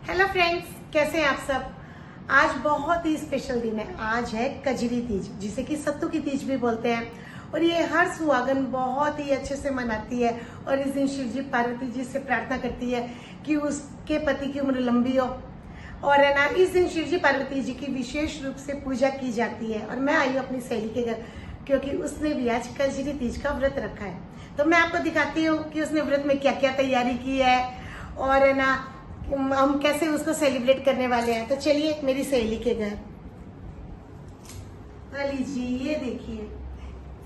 Hello friends, कैसे हैं आप सब। आज बहुत ही स्पेशल दिन है। आज है कजरी तीज, जिसे कि सत्तू की तीज भी बोलते हैं। और ये हर सुहागन बहुत ही अच्छे से मनाती है। और इस दिन शिव जी पार्वती जी से प्रार्थना करती है कि उसके पति की उम्र लंबी हो। और है ना, इस दिन शिव जी पार्वती जी की विशेष रूप से पूजा की जाती है। और मैं आई हूँ अपनी सहेली के घर, क्योंकि उसने भी आज कजरी तीज का व्रत रखा है। तो मैं आपको दिखाती हूँ कि उसने व्रत में क्या क्या तैयारी की है, और है ना हम कैसे उसको सेलिब्रेट करने वाले हैं। तो चलिए मेरी सहेली के घर। लीजिए, ये देखिए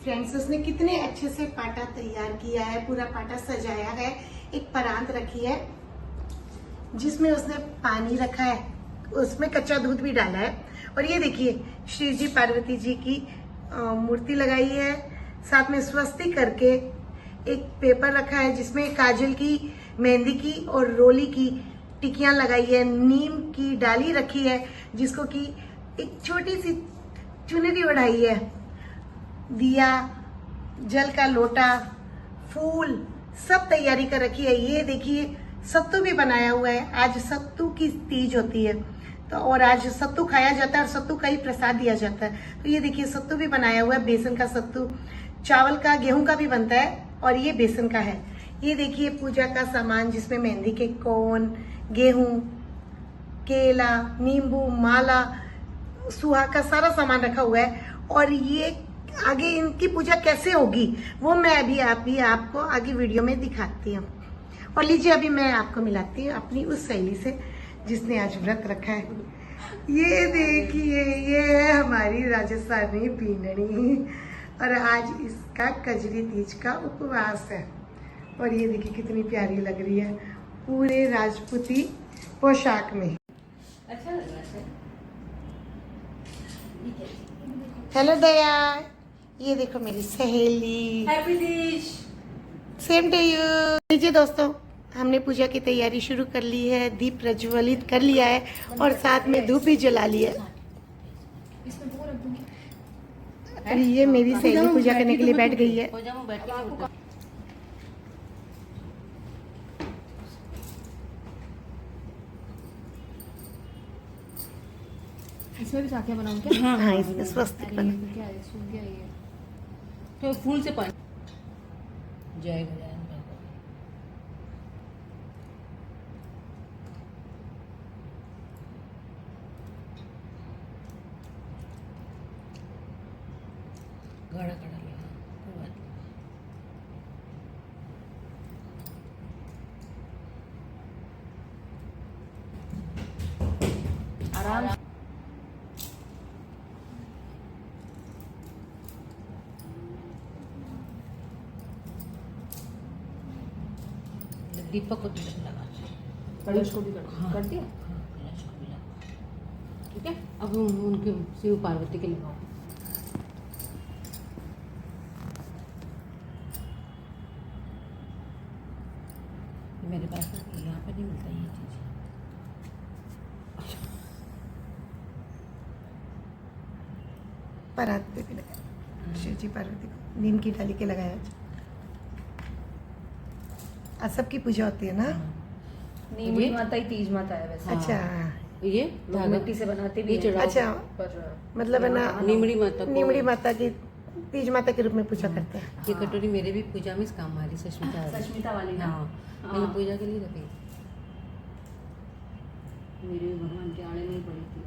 फ्रेंड्स, उसने कितने अच्छे से पाटा तैयार किया है, पूरा पाटा सजाया है। एक परात रखी है जिसमें उसने पानी रखा है, उसमें कच्चा दूध भी डाला है। और ये देखिए श्री जी पार्वती जी की मूर्ति लगाई है। साथ में स्वस्तिक करके एक पेपर रखा है जिसमें काजल की, मेहंदी की और रोली की टिकियां लगाई है। नीम की डाली रखी है जिसको कि एक छोटी सी चुनरी ओढ़ाई है। दिया, जल का लोटा, फूल, सब तैयारी कर रखी है। ये देखिए सत्तू भी बनाया हुआ है। आज सत्तू की तीज होती है, तो और आज सत्तू खाया जाता है और सत्तू का ही प्रसाद दिया जाता है। तो ये देखिए सत्तू भी बनाया हुआ है, बेसन का सत्तू, चावल का, गेहूं का भी बनता है और ये बेसन का है। ये देखिए पूजा का सामान जिसमें मेहंदी के कोन, गेहूं, केला, नींबू, माला, सुहा का सारा सामान रखा हुआ है। और ये आगे इनकी पूजा कैसे होगी वो मैं अभी आपको आगे वीडियो में दिखाती हूँ। और लीजिए अभी मैं आपको मिलाती हूँ अपनी उस सहेली से जिसने आज व्रत रखा है। ये देखिए, ये है हमारी राजस्थानी बीननी और आज इसका कजरी तीज का उपवास है। और ये देखिए कितनी प्यारी लग रही है पूरे राजपूती पोशाक में। अच्छा लग रहा है। हेलो दया, ये देखो मेरी सहेली। Happy Teej. Same to you. लीजिए दोस्तों, हमने पूजा की तैयारी शुरू कर ली है, दीप प्रज्वलित कर लिया है और साथ में धूप भी जला ली है। ये मेरी सहेली पूजा करने के लिए बैठ गई है। इसमें भी साखियाँ बनाऊं क्या? हाँ, इसमें स्वस्तिक बना। क्या है? सूख गया ये। तो फूल से पानी जय गजानन। गाढ़ा गाढ़ा लेना, कोई बात नहीं। आराम। दीपक को तिलक लगा, कलश को भी कर दिया। हाँ, कलश को भी लगा। ठीक है, अब उनके शिव पार्वती के लगाओ। मेरे पास यहाँ पे नहीं मिलता ये चीज़। परात पे भी लगाया, शिव जी पार्वती को नीम की डाली के लगाया। आज सबकी पूजा होती है ना। नीमड़ी माता ही तीज माता है वैसे। अच्छा, ये मिट्टी से बनाते भी हैं। अच्छा, पर मतलब है ना नीमड़ी माता की तीज माता के रूप में पूजा करते हैं। ये कटोरी मेरे भी पूजा में काम आ रही, सष्मिता वाली ना। हाँ, मैंने पूजा के लिए रखी। मेरे भी भगवान के आड़े नहीं पड़ी थी।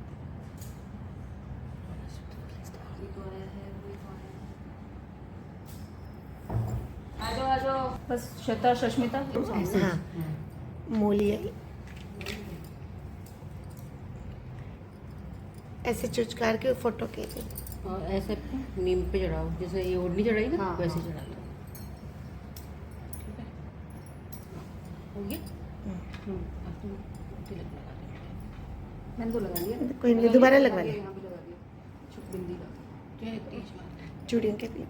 आ जाओ बस। श्वेता सष्मिता हाँ, मूली है। ऐसे चुचकार के फोटो के और ऐसे नीम पे चढ़ाओ, जैसे ये ओढ़नी चढ़ाई ना। हाँ, वैसे चढ़ा दो। ठीक है, हो गया। अब तुम तिलक लगा दो। मैंने तो लगा लिया। कोई नहीं, दोबारा लगवा लिया। यहाँ पे लगा दिया। छुप बिंदी का क्या है, तीज माता चूड़ियों के लिए।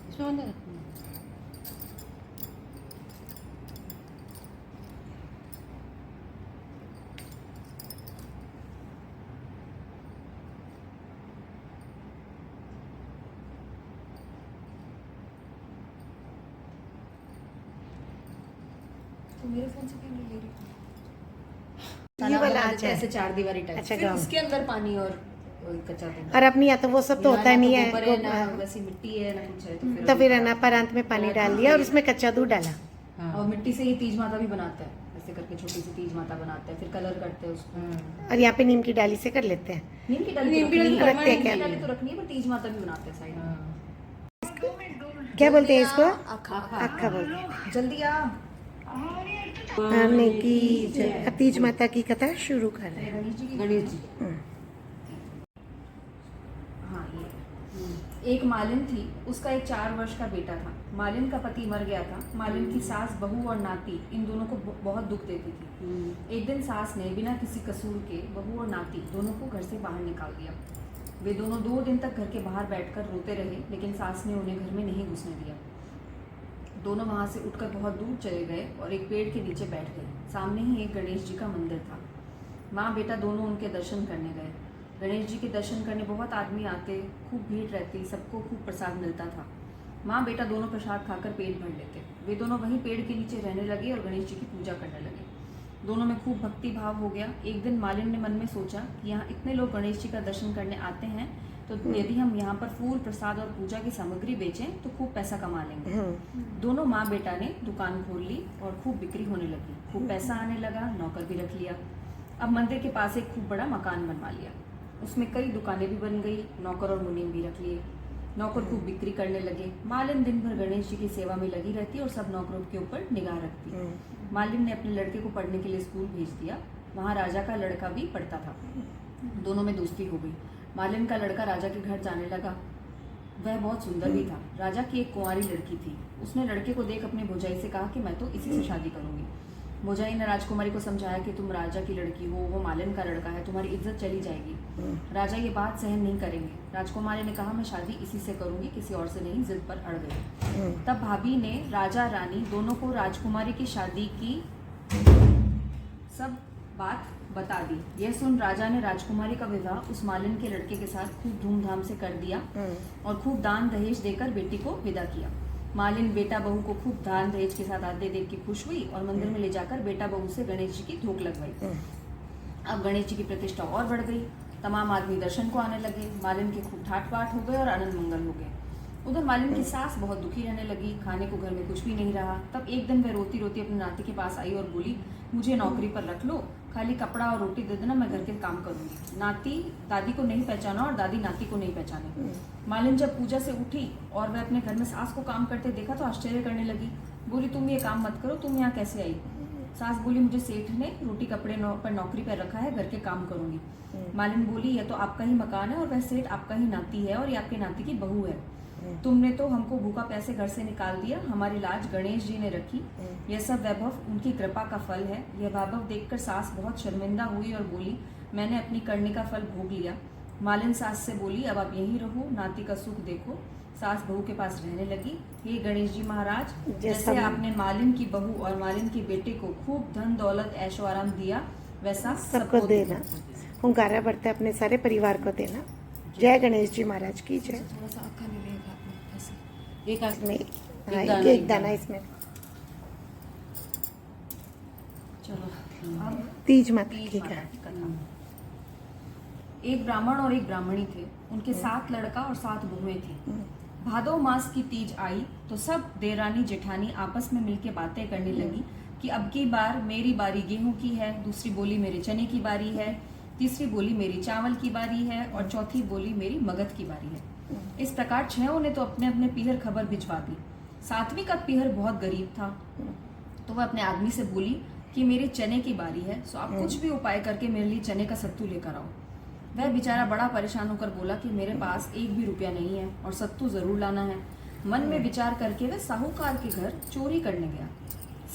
इसमें अंदर रखना। तो मेरे फोन से क्यों नहीं ले रही? ये वाला बना आ देते जाए। हैं ऐसे 4 दीवारी टाइप। अच्छा फिर गाँव उसके अंदर पानी और कच्चा दूध। और अपनी यहाँ तो वो सब तो होता नहीं है, गोबर है ना वैसी मिट्टी है ना कुछ है, तो फिर है ना परांत में पानी डाल लिया और उसमें कच्चा दूध डाला। हाँ। और मिट्टी से ही तीज माता भी बनाते हैं, ऐसे करके छोटी सी तीज माता बनाते हैं, फिर कलर करते हैं उसको। हाँ। और यहाँ पे नीम की डाली से कर लेते हैं। नीम की डाली नीम की डाली रखते हैं नीम क्या? की डाली तो रखनी है, पर तीज माता भी बनाते हैं साइड में। हाँ। क्या बोलते हैं इसको? आखा अक्खा बोलते हैं। जल्दी आ। आने की अब तीज माता की कथा शुरू कर रहे हैं। गणेश जी की गणेश जी। हाँ ये एक मालिन थी, उसका एक 4 वर्ष का बेटा था। मालिन का पति मर गया था। मालिन की सास, बहू और नाती इन दोनों को बहुत दुख देती थी। एक दिन सास ने बिना किसी कसूर के बहू और नाती दोनों को घर से बाहर निकाल दिया। वे दोनों 2 दिन तक घर के बाहर बैठकर रोते रहे, लेकिन सास ने उन्हें घर में नहीं घुसने दिया। दोनों वहाँ से उठकर बहुत दूर चले गए और एक पेड़ के नीचे बैठ गए। सामने ही एक गणेश जी का मंदिर था। माँ बेटा दोनों उनके दर्शन करने गए। गणेश जी के दर्शन करने बहुत आदमी आते, खूब भीड़ रहती, सबको खूब प्रसाद मिलता था। माँ बेटा दोनों प्रसाद खाकर पेट भर लेते। वे दोनों वहीं पेड़ के नीचे रहने लगे और गणेश जी की पूजा करने लगे। दोनों में खूब भक्ति भाव हो गया। एक दिन मालिन ने मन में सोचा कि यहाँ इतने लोग गणेश जी का दर्शन करने आते हैं, तो यदि हम यहाँ पर फूल, प्रसाद और पूजा की सामग्री बेचें तो खूब पैसा कमा लेंगे। दोनों माँ बेटा ने दुकान खोल ली और खूब बिक्री होने लगी। खूब पैसा आने लगा, नौकर भी रख लिया। अब मंदिर के पास एक खूब बड़ा मकान बनवा लिया। उसमें कई दुकानें भी बन गई, नौकर और मुनीम भी रख लिए। नौकर खूब बिक्री करने लगे। मालिन दिन भर गणेश जी की सेवा में लगी रहती और सब नौकरों के ऊपर निगाह रखती। मालिन ने अपने लड़के को पढ़ने के लिए स्कूल भेज दिया। वहाँ राजा का लड़का भी पढ़ता था। दोनों में दोस्ती हो गई। मालिन का लड़का राजा के घर जाने लगा। वह बहुत सुंदर भी था। राजा की एक कुंवारी लड़की थी। उसने लड़के को देख अपनी भौजाई से कहा कि मैं तो इसी से शादी करूंगी। भौजाई ने राजकुमारी को समझाया कि तुम राजा की लड़की हो, वो मालिन का लड़का है, तुम्हारी इज्जत चली जाएगी। राजा ये बात सहन नहीं करेंगे। राजकुमारी ने कहा मैं शादी इसी से करूंगी, किसी और से नहीं, जिद पर अड़ गई। तब भाभी ने राजा रानी दोनों को राजकुमारी की शादी की सब बात बता दी। यह सुन राजा ने राजकुमारी का विवाह उस मालिन के लड़के के साथ खूब धूमधाम से कर दिया और खूब दान दहेज देकर बेटी को विदा किया। मालिन बेटा बहू को खूब दान दहेज के साथ आते देख के खुश हुई और मंदिर में ले जाकर बेटा बहू से गणेश जी की धूप लगवाई। अब गणेश जी की प्रतिष्ठा और बढ़ गई। तमाम आदमी दर्शन को आने लगे। मालिन के खूब ठाट बाट हो गए और आनंद मंगल हो गए। उधर मालिन की सास बहुत दुखी रहने लगी। खाने को घर में कुछ भी नहीं रहा। तब एक दिन वह रोती रोती अपने नाती के पास आई और बोली, मुझे नौकरी पर रख लो, खाली कपड़ा और रोटी दे देना, मैं घर के काम करूंगी। नाती दादी को नहीं पहचाना और दादी नाती को नहीं पहचाने। मालिन जब पूजा से उठी और वह अपने घर में सास को काम करते देखा तो आश्चर्य करने लगी। बोली, तुम ये काम मत करो, तुम यहाँ कैसे आई? सास बोली, मुझे सेठ ने रोटी कपड़े पर नौकरी पर रखा है, घर के काम करूंगी। मालिन बोली, यह तो आपका ही मकान है और वह सेठ आपका ही नाती है और ये आपके नाती की बहू है। तुमने तो हमको भूखा प्यासे घर से निकाल दिया, हमारी लाज गणेश जी ने रखी। यह सब वैभव उनकी कृपा का फल है। यह वैभव देखकर सास बहुत शर्मिंदा हुई और बोली, मैंने अपनी करनी का फल भोग लिया। मालिन सास से बोली, अब आप यहीं रहो, नाती का सुख देखो। सास बहू के पास रहने लगी। हे गणेश जी महाराज, जैसे आपने मालिन की बहू और मालिन के बेटे को खूब धन दौलत ऐशो आराम दिया, वैसा सबको देना। हुंकारा बढ़ता है अपने सारे परिवार को देना। जय गणेश जी महाराज की जय। थोड़ा सा अक्खा ले लेगा ऐसे। एक आंख में दाना, एक दाना इसमें। चलो अब तीज माता तीज की माता का की कथा। एक ब्राह्मण और एक ब्राह्मणी थे। उनके 7 लड़का और 7 बहुएं थी। भादो मास की तीज आई तो सब देरानी जेठानी आपस में मिलके बातें करने लगी कि अब की बार मेरी बारी गेहूं की है, दूसरी बोली मेरे चने की बारी है, तीसरी बोली मेरी चावल की बारी है और चौथी बोली मेरी मगध की बारी है। इस प्रकार 6 ने तो अपने अपने पीहर खबर भिजवा दी। 7वीं का पीहर बहुत गरीब था, तो वह अपने आदमी से बोली कि मेरी चने की बारी है, सो आप कुछ भी उपाय करके मेरे लिए चने का सत्तू लेकर आओ। वह बेचारा बड़ा परेशान होकर बोला कि मेरे पास 1 भी रुपया नहीं है और सत्तू जरूर लाना है। मन में विचार करके वह साहूकार के घर चोरी करने गया।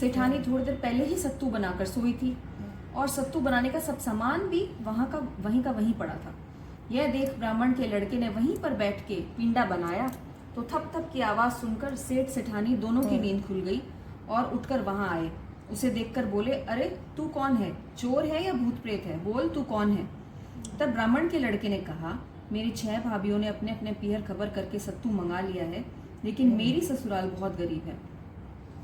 सेठानी थोड़ी देर पहले ही सत्तू बनाकर सोई थी और सत्तू बनाने का सब सामान भी वहीं का वहीं पड़ा था। यह देख ब्राह्मण के लड़के ने वहीं पर बैठ के पिंडा बनाया तो थप थप की आवाज सुनकर सेठ सेठानी दोनों की नींद खुल गई और उठकर वहां आए। उसे देखकर बोले, अरे तू कौन है? चोर है या भूत प्रेत है? बोल तू कौन है? तब ब्राह्मण के लड़के ने कहा, मेरी 6 भाभियों ने अपने अपने पीहर खबर करके सत्तू मंगा लिया है, लेकिन मेरी ससुराल बहुत गरीब है।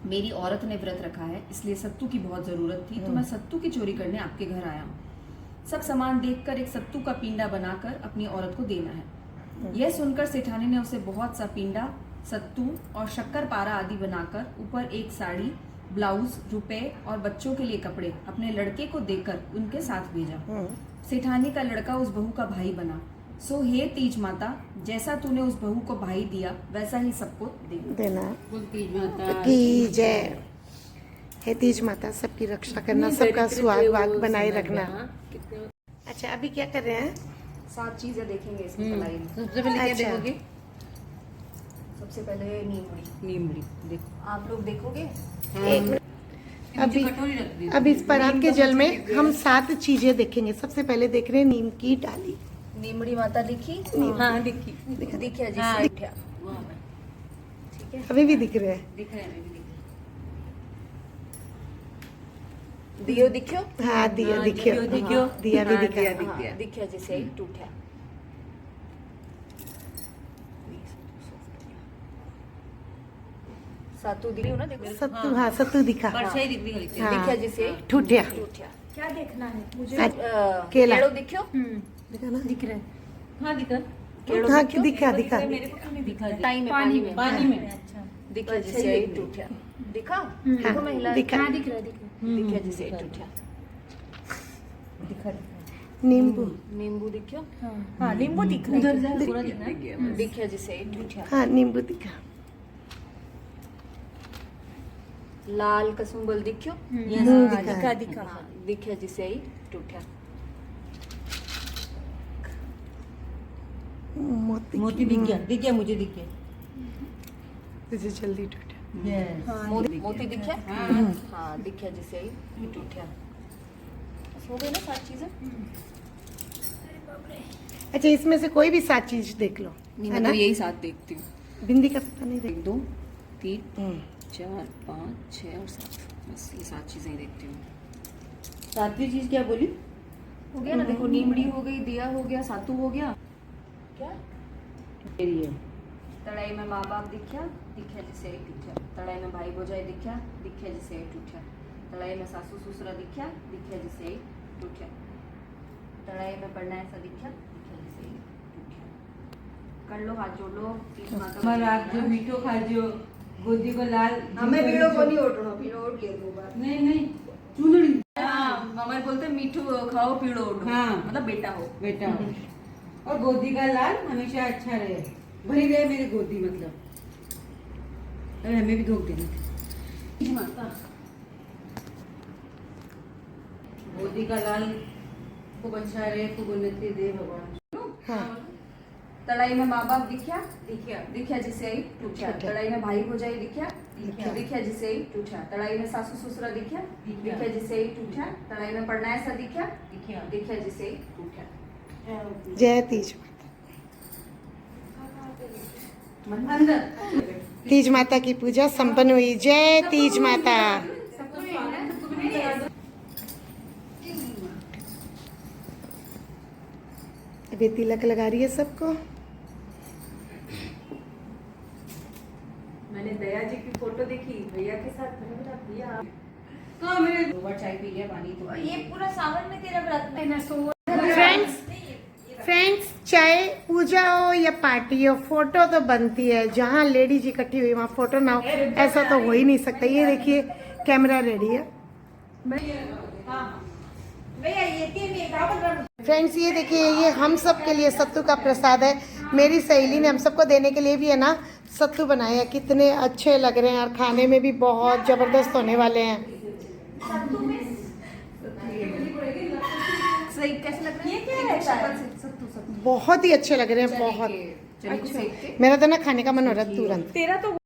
मेरी औरत ने व्रत रखा है, इसलिए सत्तू की बहुत जरूरत थी, तो मैं सत्तू की चोरी करने आपके घर आया हूँ। सब सामान देखकर एक सत्तू का पिंडा बनाकर अपनी औरत को देना है। यह सुनकर सेठानी ने उसे बहुत सा पिंडा, सत्तू और शक्कर पारा आदि बनाकर ऊपर एक साड़ी, ब्लाउज, रुपए और बच्चों के लिए कपड़े अपने लड़के को देकर उनके साथ भेजा। सेठानी का लड़का उस बहू का भाई बना। सो हे तीज माता, जैसा तूने उस बहू को भाई दिया वैसा ही सबको देना। बोल तीज माता की जय। हे तीज माता, सबकी रक्षा करना, सबका सुहाग वाग बनाए रखना। अच्छा, अभी क्या कर रहे हैं? 7 चीजें देखेंगे इसमें कलाई में। सबसे पहले क्या अच्छा। देखोगे? सबसे पहले नीमड़ी। नीमड़ी देखो। आप लोग देखोगे? एक मिनट। अभी अभी कटोरी रख दी। अब इस परात के जल में हम 7 चीजें देखेंगे। सबसे पहले देख रहे हैं नीम की डाली। नीमड़ी माता दिखी? हाँ दिखी। दिखिया जी हाँ। दिखिया। वहाँ पे। ठीक है। अभी भी दिख रहे हैं। दिख रहे हैं, अभी भी दिख रहे दियो दिखियो? हाँ, दिया हाँ, दिखियो। दिखियो, दिखियो। दिया भी हाँ, दिखा। दिया दिख हाँ, गया। दिखिया जैसे ही टूटा। सातू दिखी हो ना, देखो। सत्तू, हाँ सत्तू दिखा। परछाई दिख रही है। हाँ। दिखिया जैसे ठुठिया। टूटा। क्या देखना है मुझे? केला। केड़ो दिखियो? दिखा ना? दिख रहा है। हाँ दिखा। केड़ो हाँ, दिखियो? दिखा दिखा। मेरे को क्यों नहीं दिखा? पानी में, पानी में। पानी में। अच्छा। दिखिया जैसे ही टूटा। दिखा? देखो महिला। दिखा। हाँ, दिख रहा है, दिख रहा है। दिखिया जैसे ही टूटा। दिखा। नींबू। नींबू दिखियो? हाँ, नींबू दिख रहा उधर जा, पूरा दिख रहा है। दिखिया जैसे ही टूटा। हाँ, नींबू दिखा। लाल कसुम्बल दिखियो? मुंह दिखा। दिखा। हाँ, दिखिया जैसे ही टूटा। मोती दिख गया, दिख गया, मुझे दिख गया। जैसे जल्दी टूटा। मोती दिखिया? हाँ। हाँ, दिखिया जैसे ही टूटा। बस हो गई ना 7 चीजें? अच्छा, इसमें से कोई भी 7 चीज देख लो, नहीं, है मैं ना? तो यही 7 देखती हूँ। बिंदी का पता नहीं देख। 1 2 3 हम्म। 4 5 6 और 7, बस ये 7 चीजें ही देखती हूँ। सातवीं चीज क्या बोली? हो गया ना, देखो नीमड़ी हो गई, दिया हो गया, सातू हो गया। क्या? मेरी है। तड़ाई में माँ बाप दिखा? दिखा जैसे ही टूटा। तड़ाई में भाई भौजाई दिखा? दिखा जैसे ही टूटा। तड़ाई में सासू ससुरा दिखा? दिखा जैसे ही टूटा। तड़ाई में पढ़ना ऐसा दिखा? दिखा जैसे ही टूटा। कर लो, हाथ जोड़ लो। तीज माता को रात जो मीठो खाजो, गोदी को लाल। हमें भीड़ो को नहीं ओढ़ो, भीड़ो ओढ़ लिया 2 बार। नहीं नहीं, चुनड़ी। हाँ, हमारे बोलते हैं मीठू खाओ पीड़ो ओढ़ो। हाँ। मतलब बेटा हो। बेटा और गोदी का लाल हमेशा अच्छा रहे, भरी रहे मेरी गोदी, मतलब अरे हमें भी धोख देना। माता गोदी का लाल खूब अच्छा रहे, खूब उन्नति दे भगवान। हाँ। तड़ाई में माँ बाप दिखा? दिखिया। दिखा जिसे ही टूटा। तड़ाई में भाई भौजाई दिखा? दिखा जिसे ही टूटा। तड़ाई में सासू ससुरा दिखा? दिखा जिसे ही टूटा। तड़ाई में पढ़ना ऐसा दिखा? दिखिया। दिखा जिसे ही टूटा। जय तीज माता। अंदर तीज माता की पूजा संपन्न हुई। जय तीज माता। अभी तिलक लगा रही है सबको। मैंने दया जी की फोटो देखी, भैया के साथ। मैंने बोला भैया कहाँ मेरे 2 बार चाय पी लिया, पानी तो ये पूरा सावन में तेरा व्रत में फ्रेंड्स, चाहे पूजा हो या पार्टी हो, फोटो तो बनती है। जहाँ लेडीज इकट्ठी हुई वहाँ फोटो ना हो, ऐसा तो हो ही नहीं सकता। ये देखिए, कैमरा रेडी है। फ्रेंड्स, ये देखिए, ये हम सब के लिए सत्तू का प्रसाद है। मेरी सहेली ने हम सबको देने के लिए भी है ना सत्तू बनाए हैं। कितने अच्छे लग रहे हैं और खाने में भी बहुत जबरदस्त होने वाले हैं। सही कैसे लग रहा है? ये क्या रहता है? सत्तू बहुत ही अच्छे लग रहे हैं, बहुत। चने को सेक के। मेरा तो ना खाने का मन हो रहा है तुरंत। तेरा तो